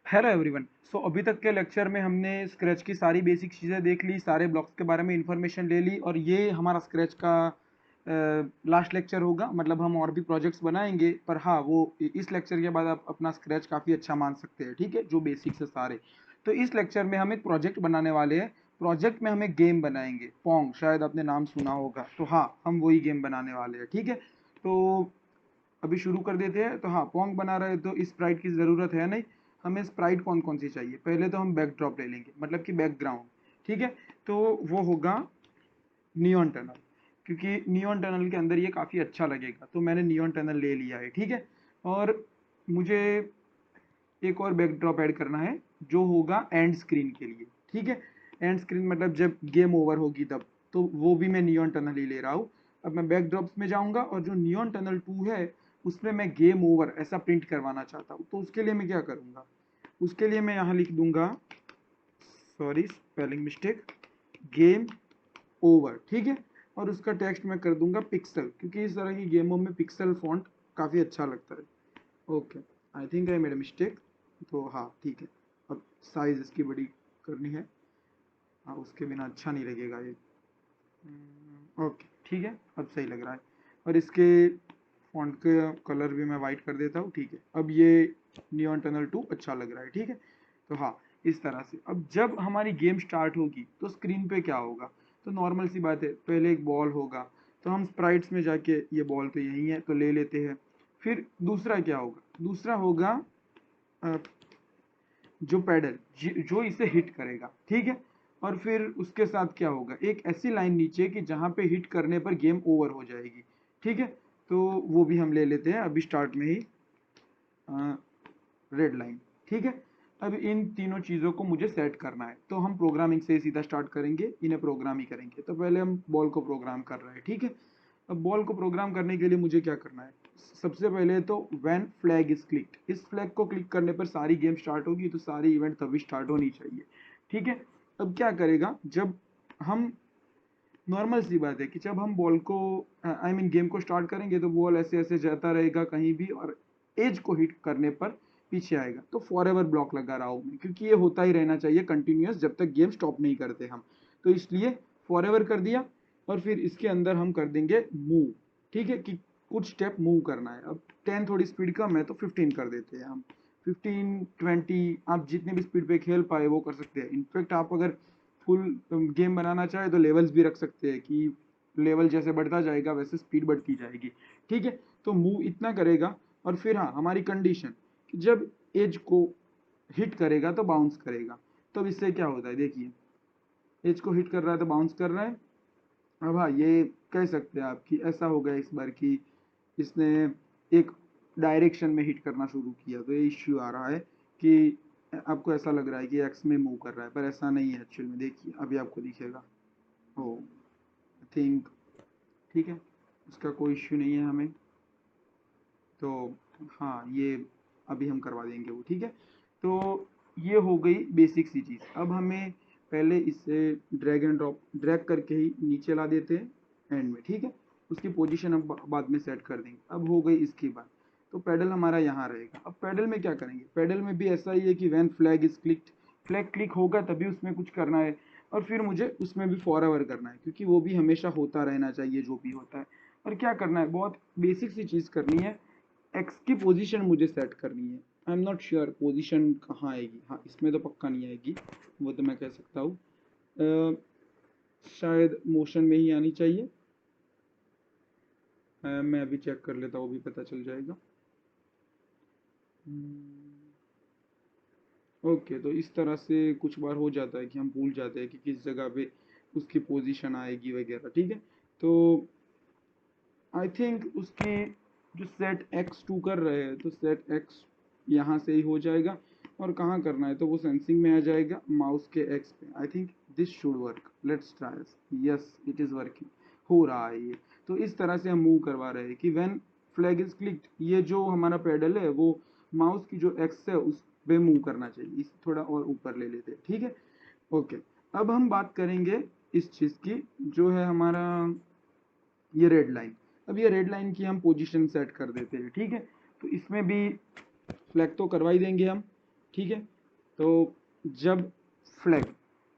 Hello everyone. सो अभी तक के लेक्चर में हमने स्क्रैच की सारी बेसिक चीज़ें देख ली, सारे ब्लॉक्स के बारे में इंफॉर्मेशन ले ली और ये हमारा स्क्रैच का लास्ट लेक्चर होगा। मतलब हम और भी प्रोजेक्ट्स बनाएंगे, पर हाँ वो इस लेक्चर के बाद आप अपना स्क्रैच काफ़ी अच्छा मान सकते हैं। ठीक है, जो बेसिक्स है सारे। तो इस लेक्चर में हम एक प्रोजेक्ट बनाने वाले हैं। प्रोजेक्ट में हम एक गेम बनाएंगे, पोंग, शायद आपने नाम सुना होगा। तो हाँ, हम वही गेम बनाने वाले हैं। ठीक है, तो अभी शुरू कर देते हैं। तो हाँ, पोंग बना रहे हैं तो स्प्राइट की ज़रूरत है नहीं। हमें स्प्राइट कौन कौन सी चाहिए, पहले तो हम बैकड्रॉप ले लेंगे, मतलब कि बैकग्राउंड। ठीक है, तो वो होगा नियॉन टनल, क्योंकि नियॉन टनल के अंदर ये काफ़ी अच्छा लगेगा, तो मैंने नियॉन टनल ले लिया है। ठीक है, और मुझे एक और बैकड्रॉप ऐड करना है जो होगा एंड स्क्रीन के लिए। ठीक है, एंड स्क्रीन मतलब जब गेम ओवर होगी तब, तो वो भी मैं नियॉन टनल ही ले रहा हूँ। अब मैं बैकड्रॉप्स में जाऊंगा और जो नियॉन टनल 2 है उसमें मैं गेम ओवर ऐसा प्रिंट करवाना चाहता हूँ। तो उसके लिए मैं क्या करूँगा, उसके लिए मैं यहाँ लिख दूंगा, sorry spelling mistake, game over. ठीक है, और उसका टेक्स्ट मैं कर दूंगा पिक्सल, क्योंकि इस तरह की गेमों में पिक्सल फॉन्ट काफ़ी अच्छा लगता है। Okay, I think I made a mistake. तो हाँ ठीक है, अब साइज इसकी बड़ी करनी है। हाँ, उसके बिना अच्छा नहीं लगेगा ये। ओके ठीक है, अब सही लग रहा है। और इसके फॉन्ट का कलर भी मैं वाइट कर देता हूँ। ठीक है, अब ये नियॉन टनल 2 अच्छा लग रहा है। ठीक है, तो हाँ, इस तरह से अब जब हमारी गेम स्टार्ट होगी तो स्क्रीन पे क्या होगा। तो नॉर्मल सी बात है, पहले एक बॉल होगा, तो हम स्प्राइट्स में जाके ये बॉल तो यही है तो ले लेते हैं। फिर दूसरा क्या होगा, दूसरा होगा अ, जो पैडल जो इसे हिट करेगा। ठीक है, और फिर उसके साथ क्या होगा, एक ऐसी लाइन नीचे कि जहां पे हिट करने पर गेम ओवर हो जाएगी। ठीक है, तो वो भी हम ले लेते हैं अभी स्टार्ट में ही, रेड लाइन। ठीक है, अब इन तीनों चीज़ों को मुझे सेट करना है, तो हम प्रोग्रामिंग से सीधा स्टार्ट करेंगे, इन्हें प्रोग्राम ही करेंगे। तो पहले हम बॉल को प्रोग्राम कर रहे हैं। ठीक है, अब बॉल को प्रोग्राम करने के लिए मुझे क्या करना है, सबसे पहले तो व्हेन फ्लैग इज क्लिक्ड, इस फ्लैग को क्लिक करने पर सारी गेम स्टार्ट होगी, तो सारी इवेंट तभी स्टार्ट होनी चाहिए। ठीक है, अब क्या करेगा, जब हम, नॉर्मल सी बात है कि जब हम बॉल को, आई मीन गेम को स्टार्ट करेंगे, तो बॉल ऐसे ऐसे जाता रहेगा कहीं भी, और एज को हिट करने पर पीछे आएगा। तो फॉर एवर ब्लॉक लगा रहा हूँ मैं, क्योंकि ये होता ही रहना चाहिए कंटिन्यूअस जब तक गेम स्टॉप नहीं करते हम। तो इसलिए फॉर एवर कर दिया, और फिर इसके अंदर हम कर देंगे मूव। ठीक है, कि कुछ स्टेप मूव करना है। अब 10 थोड़ी स्पीड कम है तो 15 कर देते हैं हम। 15, 20, आप जितने भी स्पीड पे खेल पाए वो कर सकते हैं। इनफैक्ट आप अगर फुल गेम बनाना चाहे तो लेवल्स भी रख सकते हैं, कि लेवल जैसे बढ़ता जाएगा वैसे स्पीड बढ़ती जाएगी। ठीक है, तो मूव इतना करेगा। और फिर हाँ, हमारी कंडीशन कि जब एज को हिट करेगा तो बाउंस करेगा। तब इससे क्या होता है, देखिए, एज को हिट कर रहा है तो बाउंस कर रहा है। अब हाँ, ये कह सकते हैं आप कि ऐसा हो गया इस बार कि इसने एक डायरेक्शन में हिट करना शुरू किया, तो ये इश्यू आ रहा है कि आपको ऐसा लग रहा है कि एक्स में मूव कर रहा है, पर ऐसा नहीं है एक्चुअल में। देखिए अभी आपको दिखेगा। ओ, आई थिंक ठीक है, उसका कोई इश्यू नहीं है हमें। तो हाँ, ये अभी हम करवा देंगे वो। ठीक है, तो ये हो गई बेसिक सी चीज़। अब हमें पहले इसे ड्रैग एंड ड्रॉप, ड्रैग करके ही नीचे ला देते हैं एंड में। ठीक है, उसकी पोजीशन हम बाद में सेट कर देंगे। अब हो गई इसकी बात, तो पेडल हमारा यहाँ रहेगा। अब पेडल में क्या करेंगे, पेडल में भी ऐसा ही है कि when flag is clicked, flag click होगा तभी उसमें कुछ करना है। और फिर मुझे उसमें भी फॉर एवर करना है, क्योंकि वो भी हमेशा होता रहना चाहिए जो भी होता है। और क्या करना है, बहुत बेसिक सी चीज़ करनी है, एक्स की पोजीशन मुझे सेट करनी है। I am not sure position कहाँ आएगी, हाँ इसमें तो पक्का नहीं आएगी, वो तो मैं कह सकता हूँ। शायद मोशन में ही आनी चाहिए। मैं अभी चेक कर लेता हूँ, भी पता चल जाएगा। ओके, तो इस तरह से कुछ बार हो जाता है कि हम भूल जाते हैं कि किस जगह पे उसकी पोजीशन आएगी वगैरह। ठीक है, तो आई थिंक उसकी जो सेट एक्स टू कर रहे हैं, तो सेट एक्स यहाँ से ही हो जाएगा। और कहाँ करना है, तो वो सेंसिंग में आ जाएगा माउस के एक्स पे। I think this should work, let's try. Yes, it is working, हो रहा है ये। तो इस तरह से हम मूव करवा रहे हैं कि व्हेन फ्लैग इज क्लिक्ड, ये जो हमारा पेडल है वो माउस की जो एक्स है उस पे मूव करना चाहिए। इस थोड़ा और ऊपर ले लेते हैं। ठीक है, ओके। अब हम बात करेंगे इस चीज़ की, जो है हमारा ये रेड लाइन। अब ये रेड लाइन की हम पोजीशन सेट कर देते हैं। ठीक है, तो इसमें भी फ्लैग तो करवा ही देंगे हम। ठीक है, तो जब फ्लैग,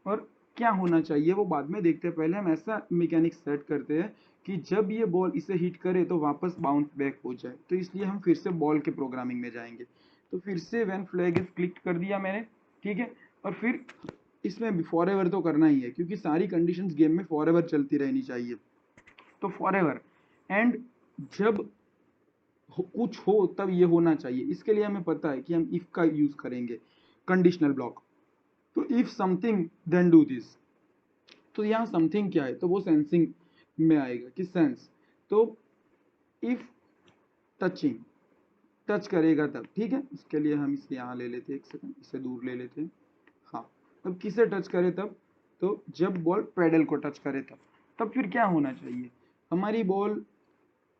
और क्या होना चाहिए वो बाद में देखते हैं, पहले हम ऐसा मैकेनिक्स सेट करते हैं कि जब ये बॉल इसे हिट करे तो वापस बाउंस बैक हो जाए। तो इसलिए हम फिर से बॉल के प्रोग्रामिंग में जाएंगे। तो फिर से व्हेन फ्लैग इज क्लिक कर दिया मैंने, ठीक है। और फिर इसमें फॉर एवर तो करना ही है, क्योंकि सारी कंडीशंस गेम में फॉर एवर चलती रहनी चाहिए। तो फॉर एवर, एंड जब कुछ हो तब ये होना चाहिए। इसके लिए हमें पता है कि हम इफ का यूज करेंगे, कंडीशनल ब्लॉक। तो if something then do this. तो यहाँ समथिंग क्या है, तो वो सेंसिंग में आएगा कि सेंस। तो इफ टचिंग, टच करेगा तब, ठीक है। इसके लिए हम इसे यहाँ ले लेते हैं, एक सेकंड इसे दूर ले लेते हैं। हाँ, अब किसे टच करे तब, तो जब बॉल पैडल को टच करे तब फिर क्या होना चाहिए, हमारी बॉल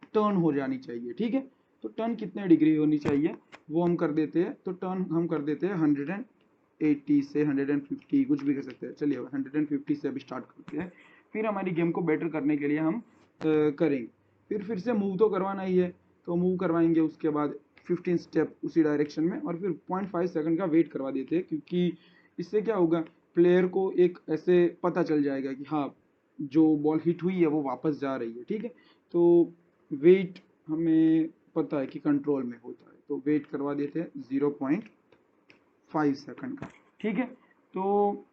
टर्न हो जानी चाहिए, ठीक है। तो टर्न कितने डिग्री होनी चाहिए वो हम कर देते हैं। तो टर्न हम कर देते हैं 180 से 150, कुछ भी कर सकते हैं। चलिए 150 से अभी स्टार्ट करते हैं। फिर हमारी गेम को बेटर करने के लिए हम करेंगे। फिर से मूव तो करवाना ही है, तो मूव करवाएंगे। उसके बाद 15 स्टेप उसी डायरेक्शन में, और फिर 0.5 सेकंड का वेट करवा देते हैं, क्योंकि इससे क्या होगा, प्लेयर को एक ऐसे पता चल जाएगा कि हाँ जो बॉल हिट हुई है वो वापस जा रही है, ठीक है। तो वेट हमें पता है कि कंट्रोल में होता है, तो वेट करवा देते हैं 0.5 सेकंड का, ठीक है। तो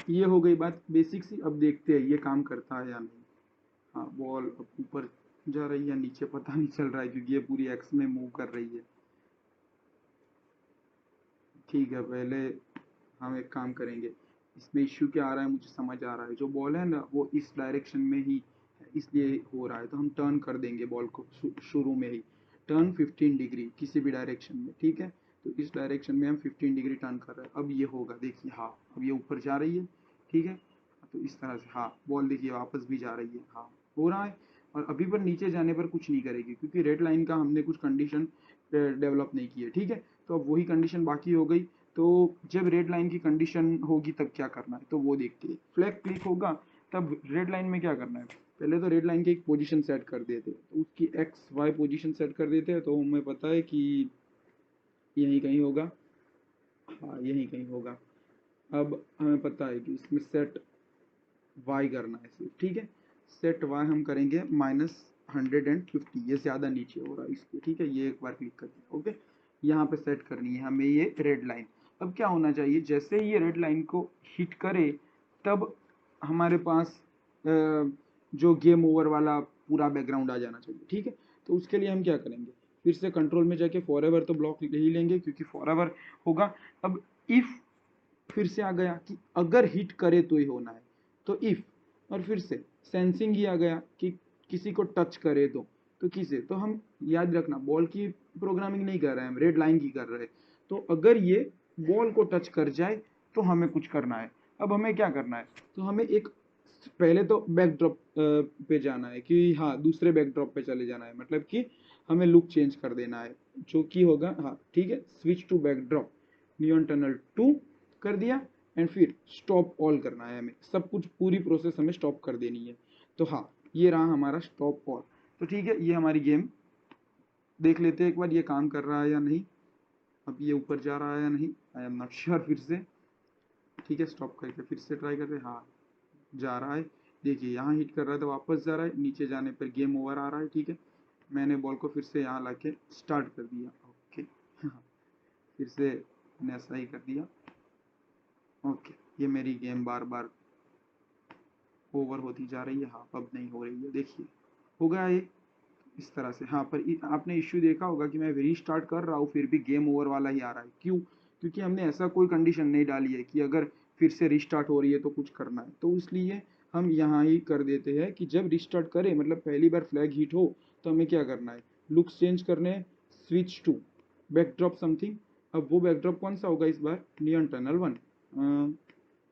ये हो गई बात बेसिक सी। अब देखते हैं ये काम करता है या नहीं। हाँ, बॉल अब ऊपर जा रही है, नीचे पता नहीं चल रहा है, क्योंकि ये पूरी एक्स में मूव कर रही है। ठीक है, पहले हम एक काम करेंगे। इसमें इश्यू क्या आ रहा है मुझे समझ आ रहा है। जो बॉल है ना वो इस डायरेक्शन में ही है, इसलिए हो रहा है। तो हम टर्न कर देंगे बॉल को शुरू में ही, टर्न 15 डिग्री किसी भी डायरेक्शन में, ठीक है। तो इस डायरेक्शन में हम 15 डिग्री टर्न कर रहे हैं। अब ये होगा, देखिए, हाँ अब ये ऊपर जा रही है, ठीक है। तो इस तरह से हाँ बॉल देखिए वापस भी जा रही है, हाँ हो रहा है। और अभी पर नीचे जाने पर कुछ नहीं करेगी, क्योंकि रेड लाइन का हमने कुछ कंडीशन डेवलप नहीं की है, ठीक है। तो अब वही कंडीशन बाकी हो गई। तो जब रेड लाइन की कंडीशन होगी तब क्या करना है, तो वो देखते हैं। फ्लैग क्लिक होगा तब रेड लाइन में क्या करना है, पहले तो रेड लाइन की एक पोजीशन सेट कर देते हैं। तो उसकी एक्स वाई पोजीशन सेट कर देते हैं। तो हमें पता है कि यहीं कहीं होगा, हाँ यहीं कहीं होगा। अब हमें पता है कि इसमें सेट वाई करना है सिर्फ, ठीक है। सेट वाई हम करेंगे -150, ये ज़्यादा नीचे हो रहा है इसलिए, ठीक है। ये एक बार क्लिक कर दिया, ओके। यहाँ पे सेट करनी है हमें ये रेड लाइन। अब क्या होना चाहिए, जैसे ही ये रेड लाइन को हिट करे तब हमारे पास जो गेम ओवर वाला पूरा बैकग्राउंड आ जाना चाहिए, ठीक है। तो उसके लिए हम क्या करेंगे, फिर से कंट्रोल में जाके फॉर एवर तो ब्लॉक ले ही लेंगे, क्योंकि फॉर एवर होगा। अब इफ फिर से आ गया कि अगर हिट करे तो ही होना है, तो इफ, और फिर से सेंसिंग ही आ गया कि किसी को टच करे तो किसे, तो हम याद रखना बॉल की प्रोग्रामिंग नहीं कर रहे हैं, हम रेड लाइन की कर रहे हैं। तो अगर ये बॉल को टच कर जाए तो हमें कुछ करना है। अब हमें क्या करना है, तो हमें एक पहले तो बैकड्रॉप पे जाना है, कि हाँ दूसरे बैकड्रॉप पे चले जाना है, मतलब कि हमें लुक चेंज कर देना है, जो कि होगा, हाँ ठीक है, switch to backdrop, neon tunnel 2 कर दिया। एंड फिर स्टॉप ऑल करना है, हमें सब कुछ पूरी प्रोसेस हमें स्टॉप कर देनी है। तो हाँ ये रहा हमारा स्टॉप ऑल। तो ठीक है, ये हमारी गेम देख लेते हैं एक बार ये काम कर रहा है या नहीं। अब ये ऊपर जा रहा है या नहीं, आई एम नॉट श्योर। फिर से ठीक है, स्टॉप करके फिर से ट्राई करते हैं। हाँ जा रहा है, देखिए यहाँ हिट कर रहा है तो वापस जा रहा है, नीचे जाने पर गेम ओवर आ रहा है, ठीक है। मैंने बॉल को फिर से यहाँ ला के स्टार्ट कर दिया, ओके। फिर से मैंने ऐसा ही कर दिया, ओके। ये मेरी गेम बार बार ओवर होती जा रही है, हाँ अब नहीं हो रही है, देखिए हो गया ये इस तरह से। हाँ पर आपने इश्यू देखा होगा कि मैं रीस्टार्ट कर रहा हूँ फिर भी गेम ओवर वाला ही आ रहा है, क्यों, क्योंकि हमने ऐसा कोई कंडीशन नहीं डाली है कि अगर फिर से रिस्टार्ट हो रही है तो कुछ करना है। तो इसलिए हम यहाँ ही कर देते हैं कि जब रिस्टार्ट करें, मतलब पहली बार फ्लैग हिट हो, तो हमें क्या करना है, लुक्स चेंज करने हैं, स्विच टू बैकड्रॉप समथिंग। अब वो बैकड्रॉप कौन सा होगा इस बार, neon tunnel 1,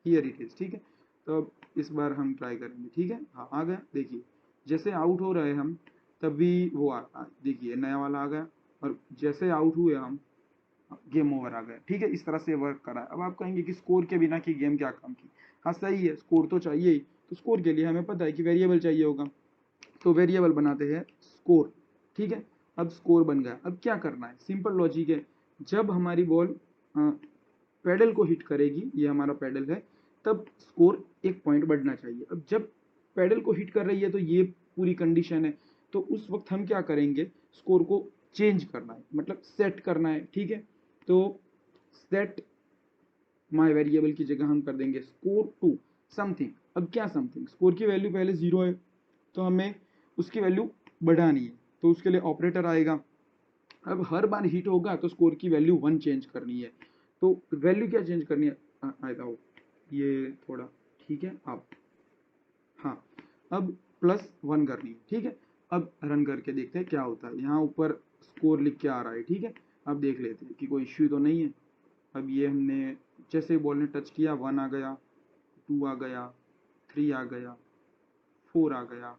here it is, ठीक है। तो अब इस बार हम ट्राई करेंगे, ठीक है। हाँ आ गया, देखिए जैसे आउट हो रहे हम तभी वो देखिए नया वाला आ गया, और जैसे आउट हुए हम गेम ओवर आ गया, ठीक है। इस तरह से वर्क करा है। अब आप कहेंगे कि स्कोर के बिना की गेम क्या काम की, हाँ सही है, स्कोर तो चाहिए ही। तो स्कोर के लिए हमें पता है कि वेरिएबल चाहिए होगा, तो वेरिएबल बनाते हैं स्कोर, ठीक है। अब स्कोर बन गया, अब क्या करना है, सिंपल लॉजिक है। जब हमारी बॉल पैडल को हिट करेगी, ये हमारा पैडल है, तब स्कोर 1 पॉइंट बढ़ना चाहिए। अब जब पैडल को हिट कर रही है तो ये पूरी कंडीशन है, तो उस वक्त हम क्या करेंगे, स्कोर को चेंज करना है, मतलब सेट करना है, ठीक है। तो सेट माई वेरिएबल की जगह हम कर देंगे स्कोर टू समथिंग। अब क्या समथिंग, स्कोर की वैल्यू पहले 0 है तो हमें उसकी वैल्यू बढ़ानी है, तो उसके लिए ऑपरेटर आएगा। अब हर बार हिट होगा तो स्कोर की वैल्यू 1 चेंज करनी है, तो वैल्यू क्या चेंज करनी है, आएगा हो ये थोड़ा, ठीक है। अब हाँ, अब +1 करनी है, ठीक है। अब रन करके देखते हैं क्या होता है, यहाँ ऊपर स्कोर लिख के आ रहा है, ठीक है। अब देख लेते हैं कि कोई इश्यू तो नहीं है। अब ये हमने जैसे बॉल ने टच किया 1 आ गया, 2 आ गया, 3 आ गया, 4 आ गया,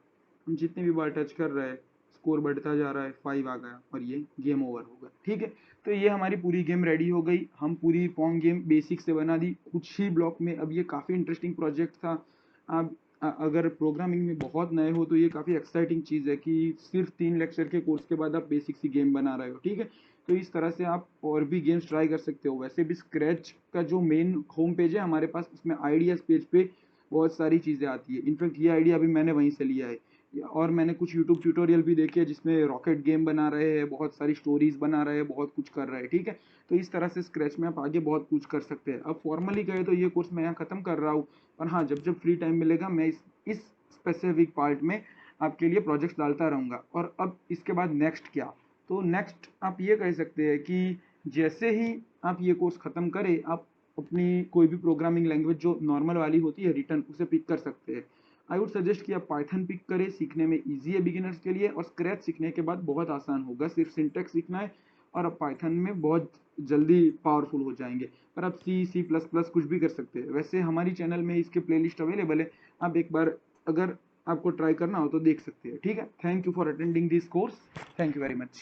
हम जितने भी बार टच कर रहे हैं स्कोर बढ़ता जा रहा है, 5 आ गया और ये गेम ओवर होगा, ठीक है। तो ये हमारी पूरी गेम रेडी हो गई, हम पूरी पोंग गेम बेसिक से बना दी कुछ ही ब्लॉक में। अब ये काफ़ी इंटरेस्टिंग प्रोजेक्ट था। आप अगर प्रोग्रामिंग में बहुत नए हो तो ये काफ़ी एक्साइटिंग चीज़ है कि सिर्फ 3 लेक्चर के कोर्स के बाद आप बेसिक सी गेम बना रहे हो, ठीक है। तो इस तरह से आप और भी गेम्स ट्राई कर सकते हो। वैसे भी स्क्रैच का जो मेन होम पेज है हमारे पास, उसमें आइडियाज़ पेज पे बहुत सारी चीज़ें आती है। इनफैक्ट ये आइडिया अभी मैंने वहीं से लिया है, और मैंने कुछ यूट्यूब ट्यूटोरियल भी देखे हैं जिसमें रॉकेट गेम बना रहे हैं, बहुत सारी स्टोरीज बना रहे हैं, बहुत कुछ कर रहे हैं, ठीक है। तो इस तरह से स्क्रैच में आप आगे बहुत कुछ कर सकते हैं। अब फॉर्मली कहे तो ये कोर्स मैं यहाँ ख़त्म कर रहा हूँ, पर हाँ, जब जब फ्री टाइम मिलेगा मैं इस स्पेसिफिक पार्ट में आपके लिए प्रोजेक्ट्स डालता रहूँगा। और अब इसके बाद नेक्स्ट क्या, तो नेक्स्ट आप ये कह सकते हैं कि जैसे ही आप ये कोर्स ख़त्म करें, आप अपनी कोई भी प्रोग्रामिंग लैंग्वेज जो नॉर्मल वाली होती है रिटर्न, उसे पिक कर सकते हैं। आई वुड सजेस्ट कि आप पाइथन पिक करें, सीखने में ईजी है बिगिनर्स के लिए, और स्क्रैच सीखने के बाद बहुत आसान होगा, सिर्फ सिंटेक्स सीखना है और आप पाइथन में बहुत जल्दी पावरफुल हो जाएंगे। पर आप C++ कुछ भी कर सकते हैं। वैसे हमारी चैनल में इसके प्लेलिस्ट अवेलेबल है, आप एक बार अगर आपको ट्राई करना हो तो देख सकते हैं, ठीक है। Thank you for attending this course, thank you very much.